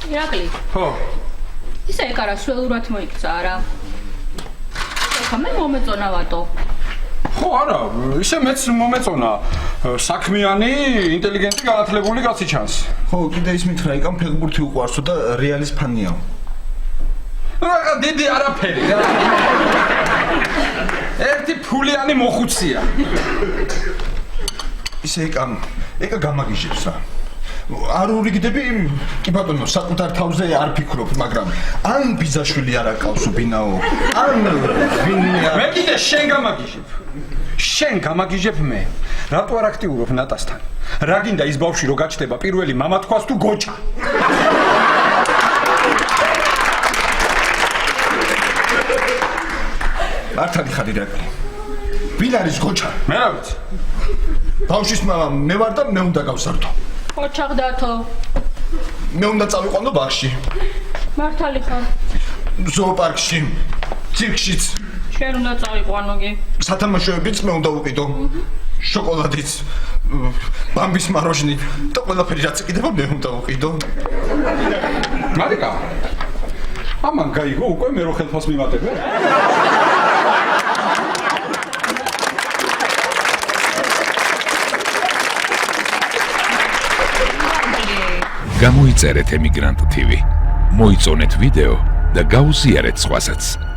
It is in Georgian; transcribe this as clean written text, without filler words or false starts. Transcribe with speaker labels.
Speaker 1: ირაკლი.
Speaker 2: ხო.
Speaker 1: ისე ეკარა სველურად მოიქცა არა. ეხლა მე მომეწონავატო.
Speaker 2: ხო, არა, ისე მეც მომეწონა. საქმიანი, ინტელიგენტი, განათლებული კაცი ჩანს.
Speaker 3: ხო, კიდე ის მითხრა, იკამ ფეხბურთი უყვარსო და რეალის ფანიაო.
Speaker 2: რა დიდი არაფერი რა. ერთი ფულიანი მოხუცია.
Speaker 3: ისე ეკა გამაგიჟებს რა. არ ურიგდები, კი ბატონო, საკუთარ თავზე არ ფიქრობ, მაგრამ ან ბიზაშვილი არ აკავს უბინაო, ან ვინმე არ.
Speaker 2: მე კიდე შენ გამაგიჟებ. შენ გამაგიჟებ მე. რატო არ აქტიურობ ნატასთან? რა გინდა ის ბავშვი რო გაჩნდება პირველი მამა თქვას თუ გოჭა?
Speaker 3: მართალი ხარ ირაკლი. ვინ არის გოჭა?
Speaker 2: მე რა ვიცი.
Speaker 3: ბავშვის მამა მე ვარ და მე უნდა გავსარდო.
Speaker 1: ოჩაღდათო.
Speaker 3: მე უნდა წავიყვანო ბაღში.
Speaker 1: მართალი ხარ.
Speaker 3: ზოოპარკში, ცირკშიც.
Speaker 1: შენ უნდა წავიყვანო გი.
Speaker 3: სათამაშოებიც მე უნდა ვუყიდო. შოკოლადიც, ბამბის მაროჟნი და ყველაფერი რაც იყიდება მე უნდა ვუყიდო.
Speaker 2: მარიკა. ამან გაიგო უკვე მე რო ხელფას მიმატებე.
Speaker 4: გამოიწერეთ ემიგრანტ TV. მოიწონეთ ვიდეო და გაუზიარეთ სხვასაც.